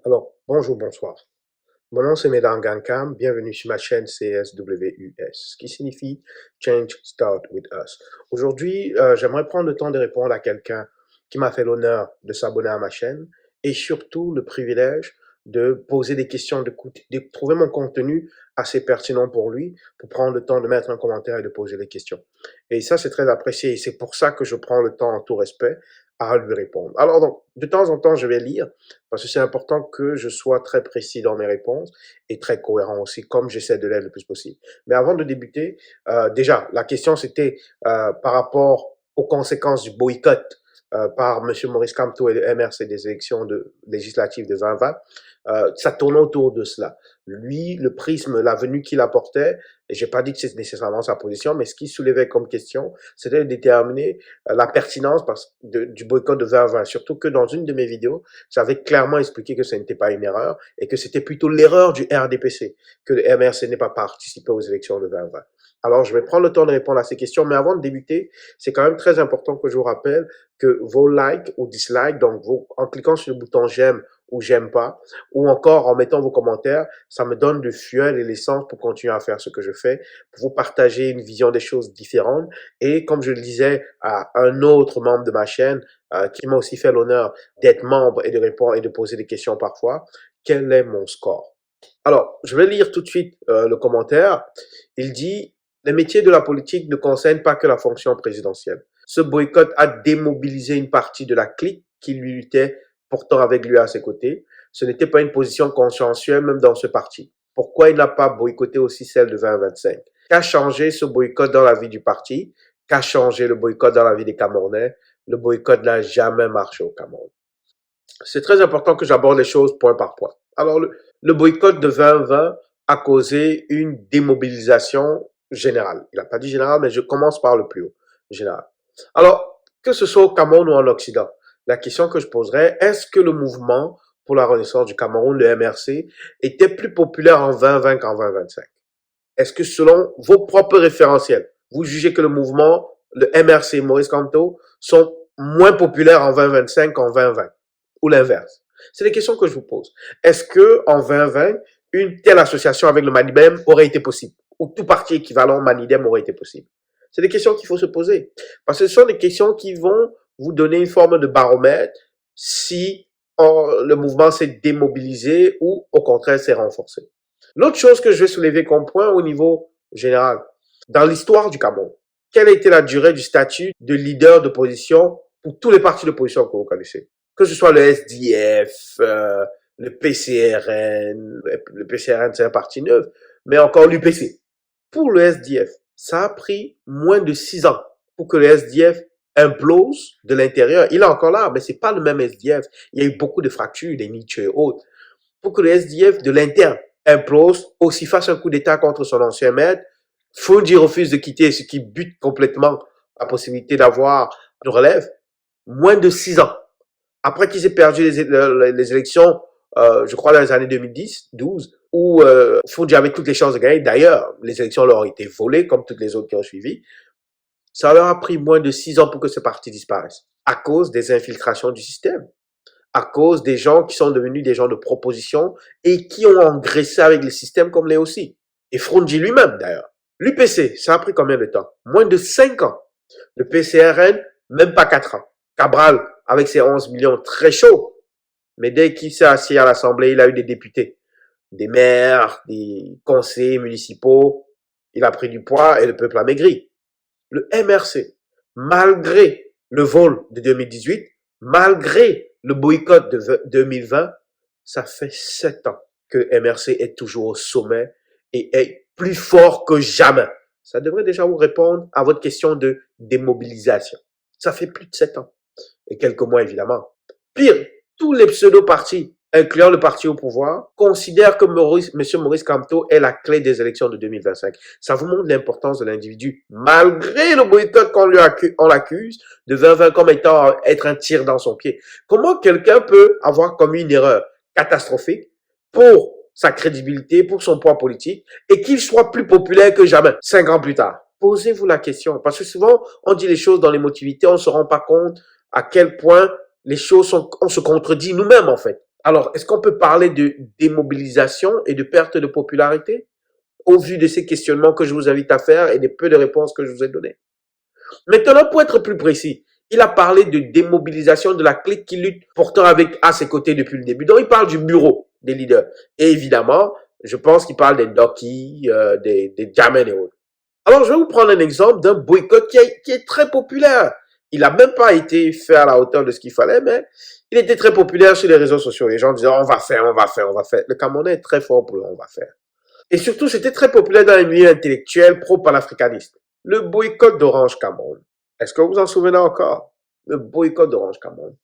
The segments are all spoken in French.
Alors, bonjour, bonsoir. Mon nom c'est Medan Gankam, bienvenue sur ma chaîne CSWUS, ce qui signifie Change Start With Us. Aujourd'hui, j'aimerais prendre le temps de répondre à quelqu'un qui m'a fait l'honneur de s'abonner à ma chaîne et surtout le privilège de poser des questions, de trouver mon contenu assez pertinent pour lui, pour prendre le temps de mettre un commentaire et de poser des questions. Et ça, c'est très apprécié et c'est pour ça que je prends le temps en tout respect à lui répondre. Alors donc, de temps en temps, je vais lire parce que c'est important que je sois très précis dans mes réponses et très cohérent aussi, comme j'essaie de l'être le plus possible. Mais avant de débuter, déjà, la question c'était par rapport aux conséquences du boycott par M. Maurice Kamto et le MRC des élections législatives de 2020. Ça tourne autour de cela. Lui, le prisme, la venue qu'il apportait, et j'ai pas dit que c'est nécessairement sa position, mais ce qu'il soulevait comme question, c'était de déterminer la pertinence du boycott de 2020. Surtout que dans une de mes vidéos, j'avais clairement expliqué que ce n'était pas une erreur et que c'était plutôt l'erreur du RDPC, que le MRC n'ait pas participé aux élections de 2020. Alors, je vais prendre le temps de répondre à ces questions, mais avant de débuter, c'est quand même très important que je vous rappelle que vos likes ou dislikes, donc en cliquant sur le bouton j'aime ou j'aime pas, ou encore en mettant vos commentaires, ça me donne du fuel et l'essence pour continuer à faire ce que je fais, pour vous partager une vision des choses différentes. Et comme je le disais à un autre membre de ma chaîne, qui m'a aussi fait l'honneur d'être membre et de répondre et de poser des questions parfois, quel est mon score? Alors, je vais lire tout de suite le commentaire. Il dit, les métiers de la politique ne concernent pas que la fonction présidentielle. Ce boycott a démobilisé une partie de la clique qui lui luttait pourtant avec lui à ses côtés. Ce n'était pas une position consensuelle même dans ce parti. Pourquoi il n'a pas boycotté aussi celle de 2025? Qu'a changé ce boycott dans la vie du parti? Qu'a changé le boycott dans la vie des Camerounais? Le boycott n'a jamais marché au Cameroun. C'est très important que j'aborde les choses point par point. Alors, le boycott de 2020 a causé une démobilisation générale. Il n'a pas dit général, mais je commence par le plus haut, général. Alors, que ce soit au Cameroun ou en Occident, la question que je poserais, est-ce que le mouvement pour la renaissance du Cameroun, le MRC, était plus populaire en 2020 qu'en 2025? Est-ce que selon vos propres référentiels, vous jugez que le mouvement, le MRC, Maurice Kamto, sont moins populaires en 2025 qu'en 2020? Ou l'inverse? C'est des questions que je vous pose. Est-ce que en 2020, une telle association avec le Manidem aurait été possible? Ou tout parti équivalent Manidem aurait été possible? C'est des questions qu'il faut se poser. Parce que ce sont des questions qui vont vous donner une forme de baromètre si le mouvement s'est démobilisé ou au contraire s'est renforcé. L'autre chose que je vais soulever comme point au niveau général, dans l'histoire du Cameroun, quelle a été la durée du statut de leader d'opposition pour tous les partis d'opposition que vous connaissez? Que ce soit le SDF, le PCRN, le PCRN c'est un parti neuf, mais encore l'UPC. Pour le SDF, ça a pris moins de 6 ans pour que le SDF implose de l'intérieur. Il est encore là, mais c'est pas le même SDF. Il y a eu beaucoup de fractures, des niches et autres. Pour que le SDF de l'interne implose, aussi fasse un coup d'État contre son ancien maître, Fondi refuse de quitter, ce qui bute complètement la possibilité d'avoir une relève. Moins de 6 ans. Après qu'ils aient perdu les élections, je crois dans les années 2010, 12, où Fondi avait toutes les chances de gagner. D'ailleurs, les élections leur ont été volées, comme toutes les autres qui ont suivi. Ça leur a pris moins de 6 ans pour que ce parti disparaisse, à cause des infiltrations du système, à cause des gens qui sont devenus des gens de proposition et qui ont engraissé avec le système comme les aussi. Et Frondi lui-même, d'ailleurs. L'UPC, ça a pris combien de temps? Moins de 5 ans. Le PCRN, même pas 4 ans. Cabral, avec ses 11 millions, très chaud. Mais dès qu'il s'est assis à l'Assemblée, il a eu des députés, des maires, des conseillers municipaux. Il a pris du poids et le peuple a maigri. Le MRC, malgré le vol de 2018, malgré le boycott de 2020, ça fait 7 ans que MRC est toujours au sommet et est plus fort que jamais. Ça devrait déjà vous répondre à votre question de démobilisation. Ça fait plus de 7 ans. Et quelques mois, évidemment. Pire, tous les pseudo-partis, incluant le parti au pouvoir, considèrent que M. Maurice Kamto est la clé des élections de 2025. Ça vous montre l'importance de l'individu, malgré le boycott qu'on l'accuse de 2020 comme étant être un tir dans son pied. Comment quelqu'un peut avoir commis une erreur catastrophique pour sa crédibilité, pour son poids politique, et qu'il soit plus populaire que jamais, 5 ans plus tard? Posez-vous la question, parce que souvent, on dit les choses dans l'émotivité, on ne se rend pas compte à quel point les choses on se contredit nous-mêmes, en fait. Alors, est-ce qu'on peut parler de démobilisation et de perte de popularité au vu de ces questionnements que je vous invite à faire et des peu de réponses que je vous ai données? Maintenant, pour être plus précis, il a parlé de démobilisation de la clique qui lutte pourtant avec à ses côtés depuis le début. Donc, il parle du bureau des leaders. Et évidemment, je pense qu'il parle des Doki, des Jamen et autres. Alors, je vais vous prendre un exemple d'un boycott qui est très populaire. Il n'a même pas été fait à la hauteur de ce qu'il fallait, mais il était très populaire sur les réseaux sociaux. Les gens disaient, on va faire, on va faire, on va faire. Le Camerounais est très fort pour le on va faire. Et surtout, c'était très populaire dans les milieux intellectuels pro-panafricanistes. Le boycott d'Orange Cameroun. Est-ce que vous vous en souvenez encore? Le boycott d'Orange Cameroun.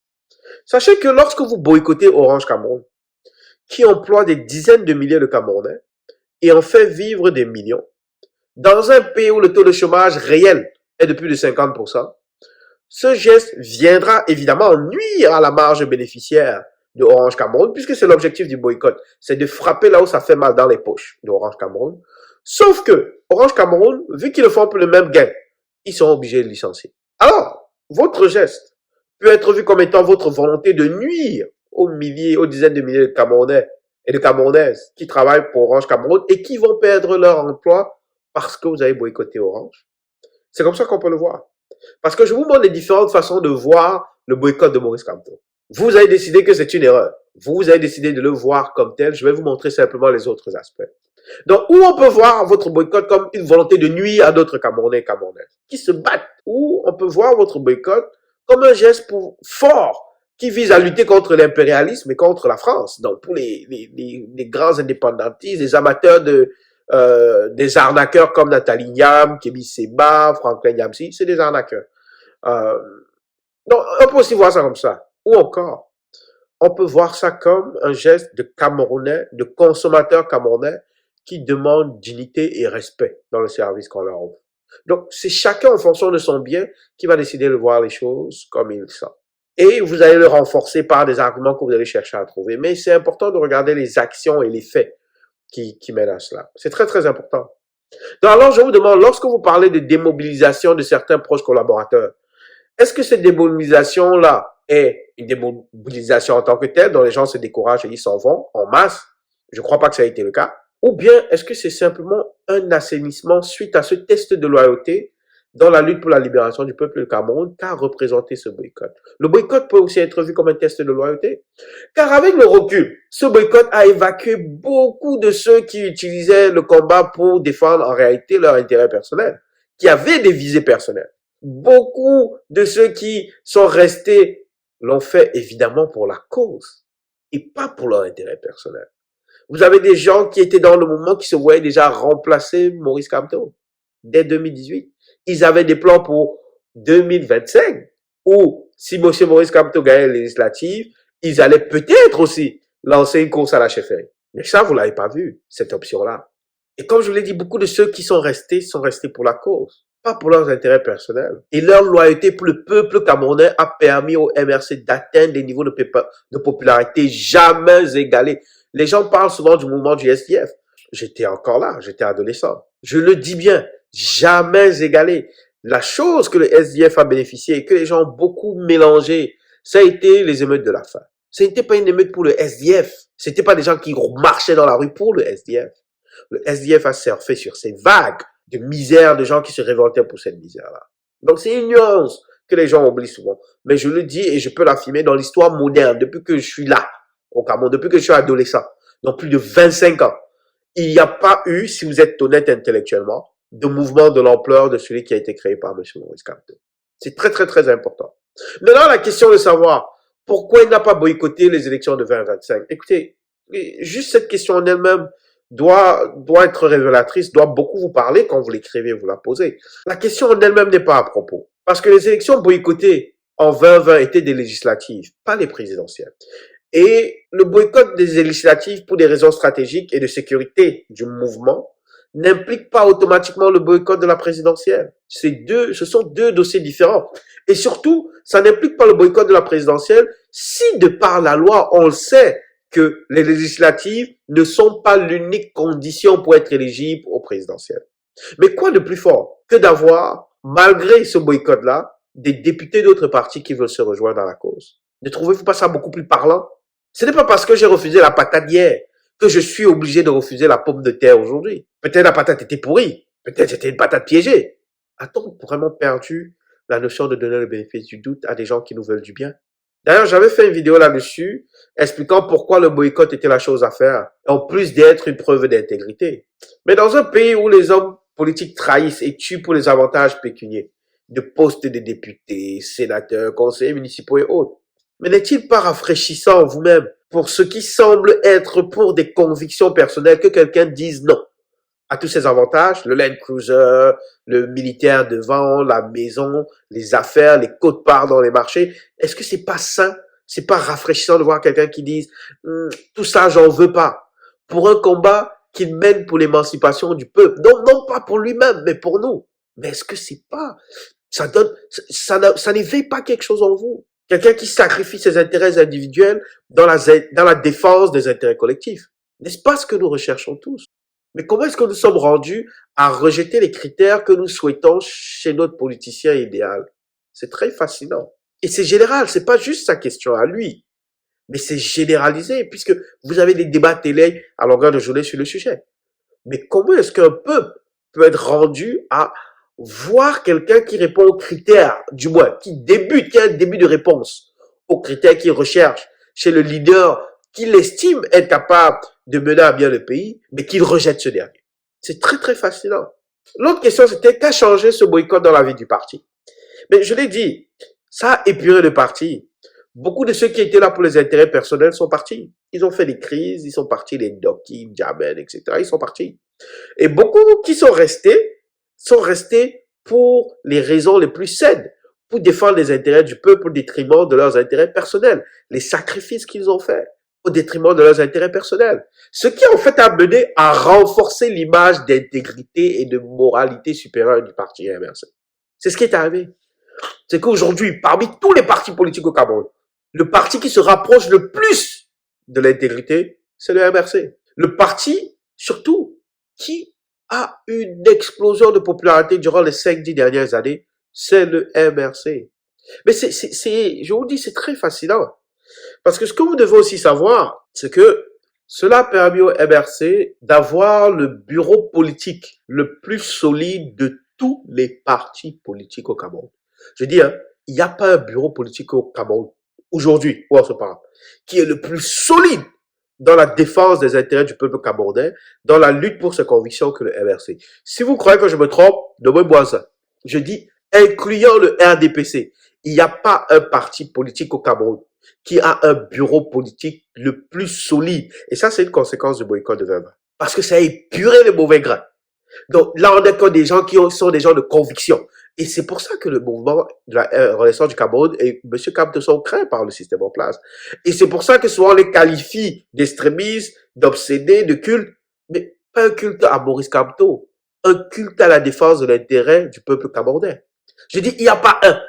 Sachez que lorsque vous boycottez Orange Cameroun, qui emploie des dizaines de milliers de Camerounais et en fait vivre des millions, dans un pays où le taux de chômage réel est de plus de 50%, ce geste viendra évidemment nuire à la marge bénéficiaire de Orange Cameroun, puisque c'est l'objectif du boycott, c'est de frapper là où ça fait mal dans les poches de Orange Cameroun. Sauf que Orange Cameroun, vu qu'ils ne font plus le même gain, ils sont obligés de licencier. Alors, votre geste peut être vu comme étant votre volonté de nuire aux milliers, aux dizaines de milliers de Camerounais et de Camerounaises qui travaillent pour Orange Cameroun et qui vont perdre leur emploi parce que vous avez boycotté Orange. C'est comme ça qu'on peut le voir. Parce que je vous montre les différentes façons de voir le boycott de Maurice Kamto. Vous avez décidé que c'est une erreur. Vous avez décidé de le voir comme tel. Je vais vous montrer simplement les autres aspects. Donc, où on peut voir votre boycott comme une volonté de nuire à d'autres Camerounais et Camerounaises qui se battent. Ou on peut voir votre boycott comme un geste fort qui vise à lutter contre l'impérialisme et contre la France. Donc, pour les grands indépendantistes, les amateurs des arnaqueurs comme Nathalie Niam, Kémy Seba, Franklin Yamsi, c'est des arnaqueurs. Euh, donc, on peut aussi voir ça comme ça. Ou encore, on peut voir ça comme un geste de Camerounais, de consommateurs camerounais qui demandent dignité et respect dans le service qu'on leur offre. Donc, c'est chacun en fonction de son bien qui va décider de voir les choses comme il sent. Et vous allez le renforcer par des arguments que vous allez chercher à trouver. Mais c'est important de regarder les actions et les faits qui mènent à cela. C'est très, très important. Donc, alors, je vous demande, lorsque vous parlez de démobilisation de certains proches collaborateurs, est-ce que cette démobilisation-là est une démobilisation en tant que telle, dont les gens se découragent et ils s'en vont en masse? Je ne crois pas que ça a été le cas. Ou bien, est-ce que c'est simplement un assainissement suite à ce test de loyauté dans la lutte pour la libération du peuple du Cameroun qu'a représenté ce boycott? Le boycott peut aussi être vu comme un test de loyauté. Car avec le recul, ce boycott a évacué beaucoup de ceux qui utilisaient le combat pour défendre en réalité leur intérêt personnel, qui avaient des visées personnelles. Beaucoup de ceux qui sont restés l'ont fait évidemment pour la cause et pas pour leur intérêt personnel. Vous avez des gens qui étaient dans le mouvement qui se voyaient déjà remplacer Maurice Kamto dès 2018. Ils avaient des plans pour 2025 où si M. Maurice Kamto gagnait les législatives, ils allaient peut-être aussi lancer une course à la chefferie. Mais ça, vous l'avez pas vu, cette option-là. Et comme je vous l'ai dit, beaucoup de ceux qui sont restés pour la cause, pas pour leurs intérêts personnels. Et leur loyauté pour le peuple camerounais a permis au MRC d'atteindre des niveaux de popularité jamais égalés. Les gens parlent souvent du mouvement du SDF. J'étais encore là, j'étais adolescent. Je le dis bien, jamais égalé. La chose que le SDF a bénéficié et que les gens ont beaucoup mélangé, ça a été les émeutes de la faim. Ce n'était pas une émeute pour le SDF. C'était pas des gens qui marchaient dans la rue pour le SDF. Le SDF a surfé sur ces vagues de misère de gens qui se révoltaient pour cette misère-là. Donc c'est une nuance que les gens oublient souvent. Mais je le dis et je peux l'affirmer dans l'histoire moderne, depuis que je suis là, au Cameroun, depuis que je suis adolescent, donc plus de 25 ans, il n'y a pas eu, si vous êtes honnête intellectuellement, de mouvement de l'ampleur de celui qui a été créé par M. Maurice Kamto. C'est très, très, très important. Maintenant, la question de savoir pourquoi il n'a pas boycotté les élections de 2025. Écoutez, juste cette question en elle-même doit être révélatrice, doit beaucoup vous parler quand vous l'écrivez, vous la posez. La question en elle-même n'est pas à propos. Parce que les élections boycottées en 2020 étaient des législatives, pas les présidentielles. Et le boycott des législatives pour des raisons stratégiques et de sécurité du mouvement n'implique pas automatiquement le boycott de la présidentielle. Ce sont deux dossiers différents. Et surtout, ça n'implique pas le boycott de la présidentielle si de par la loi, on le sait que les législatives ne sont pas l'unique condition pour être éligible au présidentiel. Mais quoi de plus fort que d'avoir, malgré ce boycott-là, des députés d'autres partis qui veulent se rejoindre dans la cause? Ne trouvez-vous pas ça beaucoup plus parlant? Ce n'est pas parce que j'ai refusé la patate hier que je suis obligé de refuser la pomme de terre aujourd'hui. Peut-être la patate était pourrie. Peut-être c'était une patate piégée. A-t-on vraiment perdu la notion de donner le bénéfice du doute à des gens qui nous veulent du bien? D'ailleurs, j'avais fait une vidéo là-dessus expliquant pourquoi le boycott était la chose à faire, en plus d'être une preuve d'intégrité. Mais dans un pays où les hommes politiques trahissent et tuent pour les avantages pécuniaires, de postes de députés, sénateurs, conseillers municipaux et autres, mais n'est-il pas rafraîchissant vous-même pour ce qui semble être pour des convictions personnelles que quelqu'un dise non à tous ces avantages, le Land Cruiser, le militaire devant, la maison, les affaires, les quotes-parts dans les marchés. Est-ce que c'est pas sain? C'est pas rafraîchissant de voir quelqu'un qui dise tout ça, j'en veux pas. Pour un combat qu'il mène pour l'émancipation du peuple. Non, non pas pour lui-même, mais pour nous. Mais est-ce que c'est pas, ça n'éveille pas quelque chose en vous? Quelqu'un qui sacrifie ses intérêts individuels dans la défense des intérêts collectifs. N'est-ce pas ce que nous recherchons tous? Mais comment est-ce que nous sommes rendus à rejeter les critères que nous souhaitons chez notre politicien idéal? C'est très fascinant. Et c'est général, c'est pas juste sa question à lui, mais c'est généralisé puisque vous avez des débats télé à longueur de journée sur le sujet. Mais comment est-ce qu'un peuple peut être rendu à voir quelqu'un qui répond aux critères, du moins, qui a un début de réponse aux critères qu'il recherche chez le leader qu'il estime être capable de mener à bien le pays, mais qu'il rejette ce dernier. C'est très, très fascinant. L'autre question, c'était qu'a changé ce boycott dans la vie du parti? Mais je l'ai dit, ça a épuré le parti. Beaucoup de ceux qui étaient là pour les intérêts personnels sont partis. Ils ont fait des crises, ils sont partis, les Doki, Jamen, etc. Ils sont partis. Et beaucoup qui sont restés pour les raisons les plus saines, pour défendre les intérêts du peuple au détriment de leurs intérêts personnels, les sacrifices qu'ils ont faits au détriment de leurs intérêts personnels. Ce qui en fait a mené à renforcer l'image d'intégrité et de moralité supérieure du parti MRC. C'est ce qui est arrivé. C'est qu'aujourd'hui, parmi tous les partis politiques au Cameroun, le parti qui se rapproche le plus de l'intégrité, c'est le MRC. Le parti, surtout, qui a une explosion de popularité durant les 5-10 dernières années, c'est le MRC. Mais je vous dis, c'est très fascinant. Parce que ce que vous devez aussi savoir, c'est que cela a permis au MRC d'avoir le bureau politique le plus solide de tous les partis politiques au Cameroun. Je dis, hein, il n'y a pas un bureau politique au Cameroun, aujourd'hui, où on se parle, qui est le plus solide dans la défense des intérêts du peuple camerounais, dans la lutte pour ses convictions que le MRC. Si vous croyez que je me trompe, donnez-moi ça. Je dis, incluant le RDPC, il n'y a pas un parti politique au Cameroun qui a un bureau politique le plus solide. Et ça, c'est une conséquence du boycott de 2020. Parce que ça a épuré les mauvais grains. Donc là, on est comme des gens qui sont des gens de conviction. Et c'est pour ça que le mouvement de la Renaissance du Cameroun et M. Kamto sont craints par le système en place. Et c'est pour ça que souvent on les qualifie d'extrémistes, d'obsédés, de cultes. Mais pas un culte à Maurice Kamto. Un culte à la défense de l'intérêt du peuple camerounais. Je dis, il n'y a pas un.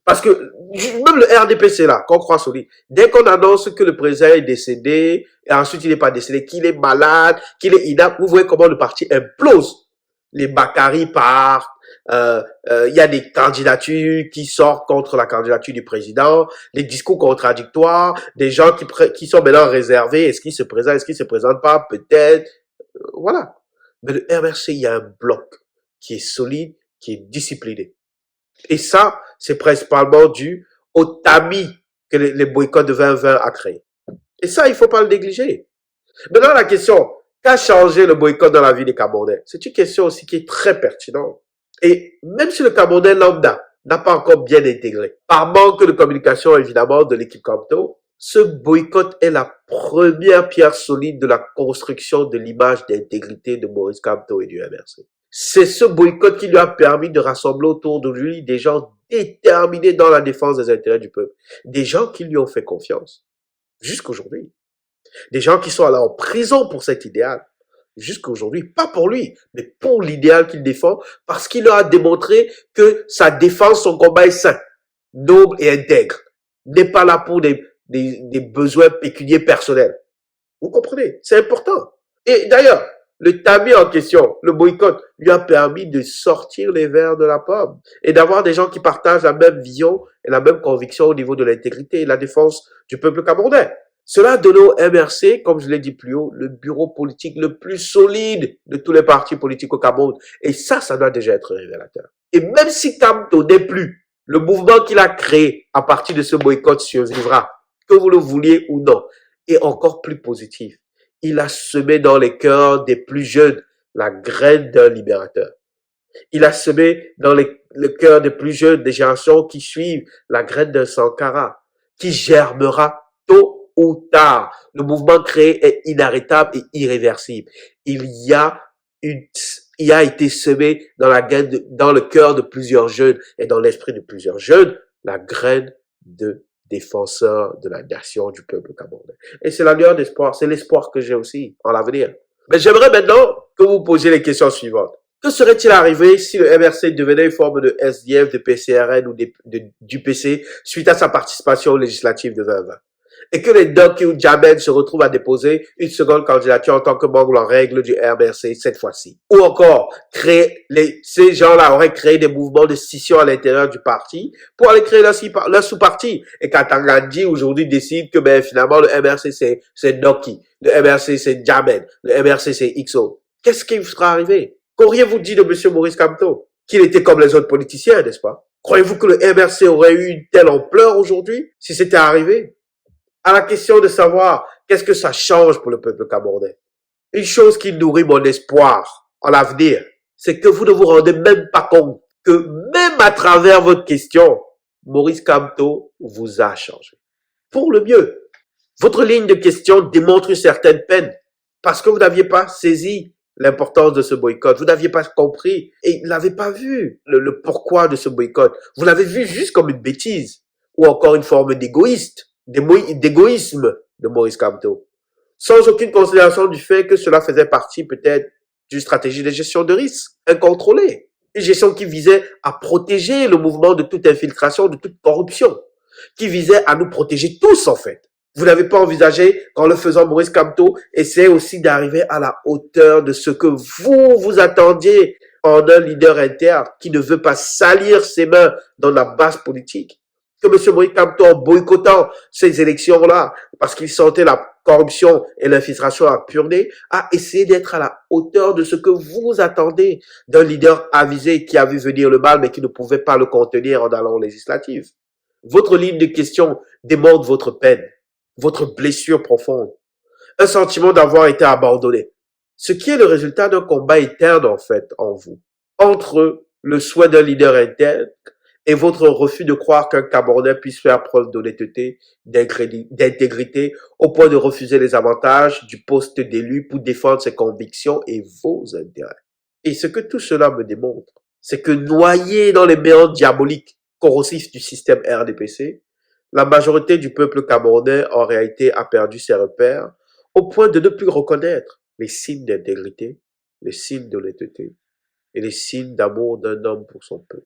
Parce que même le RDPC là, qu'on croit solide, dès qu'on annonce que le président est décédé, et ensuite il n'est pas décédé, qu'il est malade, qu'il est inapte, vous voyez comment le parti implose. Les Bakary partent, y a des candidatures qui sortent contre la candidature du président, les discours contradictoires, des gens qui sont maintenant réservés, est-ce qu'ils se présentent, est-ce qu'ils se présentent pas, peut-être, voilà. Mais le MRC, il y a un bloc qui est solide, qui est discipliné. Et ça, c'est principalement dû au tamis que les boycotts de 2020 a créé. Et ça, il faut pas le négliger. Maintenant, la question, qu'a changé le boycott dans la vie des Camerounais? C'est une question aussi qui est très pertinente. Et même si le Camerounais lambda n'a pas encore bien intégré, par manque de communication évidemment de l'équipe Kamto, ce boycott est la première pierre solide de la construction de l'image d'intégrité de Maurice Kamto et du MRC. C'est ce boycott qui lui a permis de rassembler autour de lui des gens déterminés dans la défense des intérêts du peuple. Des gens qui lui ont fait confiance. Jusqu'aujourd'hui. Des gens qui sont allés en prison pour cet idéal. Jusqu'aujourd'hui. Pas pour lui, mais pour l'idéal qu'il défend, parce qu'il leur a démontré que sa défense, son combat est sain, noble et intègre. N'est pas là pour des besoins pécuniaires personnels. Vous comprenez? C'est important. Et d'ailleurs, le tamis en question, le boycott, lui a permis de sortir les vers de la pomme et d'avoir des gens qui partagent la même vision et la même conviction au niveau de l'intégrité et la défense du peuple camerounais. Cela a donné au MRC, comme je l'ai dit plus haut, le bureau politique le plus solide de tous les partis politiques au Cameroun. Et ça doit déjà être révélateur. Et même si Kamto n'est plus, le mouvement qu'il a créé à partir de ce boycott survivra, que vous le vouliez ou non. Et encore plus positif, il a semé dans les cœurs des plus jeunes la graine d'un libérateur. Il a semé dans le cœur des plus jeunes, des générations qui suivent la graine d'un Sankara, qui germera tôt ou tard. Le mouvement créé est inarrêtable et irréversible. Il y a été semé dans dans le cœur de plusieurs jeunes et dans l'esprit de plusieurs jeunes, la graine de défenseur de la nation du peuple camerounais. Et c'est la lueur d'espoir, c'est l'espoir que j'ai aussi en l'avenir. Mais j'aimerais maintenant que vous posiez les questions suivantes. Que serait-il arrivé si le MRC devenait une forme de SDF, de PCRN ou du PC suite à sa participation aux législatives de 2020? Et que les Doki ou Jamen se retrouvent à déposer une seconde candidature en tant que membre en règle du MRC cette fois-ci. Ou encore, ces gens-là auraient créé des mouvements de scission à l'intérieur du parti pour aller créer leur sous-parti. Et Katangandji aujourd'hui décide que finalement le MRC c'est Doki, le MRC c'est Jamen, le MRC c'est XO. Qu'est-ce qui sera arrivé? Qu'auriez-vous dit de M. Maurice Kamto? Qu'il était comme les autres politiciens, n'est-ce pas? Croyez-vous que le MRC aurait eu une telle ampleur aujourd'hui si c'était arrivé? À la question de savoir qu'est-ce que ça change pour le peuple camerounais. Une chose qui nourrit mon espoir en l'avenir, c'est que vous ne vous rendez même pas compte que même à travers votre question, Maurice Kamto vous a changé. Pour le mieux. Votre ligne de question démontre une certaine peine parce que vous n'aviez pas saisi l'importance de ce boycott. Vous n'aviez pas compris et vous n'avez pas vu le pourquoi de ce boycott. Vous l'avez vu juste comme une bêtise ou encore une forme d'égoïsme de Maurice Kamto, sans aucune considération du fait que cela faisait partie peut-être d'une stratégie de gestion de risque incontrôlée. Une gestion qui visait à protéger le mouvement de toute infiltration, de toute corruption, qui visait à nous protéger tous en fait. Vous n'avez pas envisagé qu'en le faisant, Maurice Kamto essaie aussi d'arriver à la hauteur de ce que vous attendiez en un leader interne qui ne veut pas salir ses mains dans la base politique. Que M. Maurice Kamto, en boycottant ces élections-là, parce qu'il sentait la corruption et l'infiltration à purner, a essayé d'être à la hauteur de ce que vous attendez d'un leader avisé qui a vu venir le mal mais qui ne pouvait pas le contenir en allant aux législatives. Votre ligne de question démontre votre peine, votre blessure profonde, un sentiment d'avoir été abandonné, ce qui est le résultat d'un combat interne en fait en vous, entre le souhait d'un leader interne et votre refus de croire qu'un Camerounais puisse faire preuve d'honnêteté, d'intégrité, au point de refuser les avantages du poste d'élu pour défendre ses convictions et vos intérêts. Et ce que tout cela me démontre, c'est que noyé dans les méandres diaboliques corrosifs du système RDPC, la majorité du peuple camerounais en réalité a perdu ses repères au point de ne plus reconnaître les signes d'intégrité, les signes d'honnêteté et les signes d'amour d'un homme pour son peuple.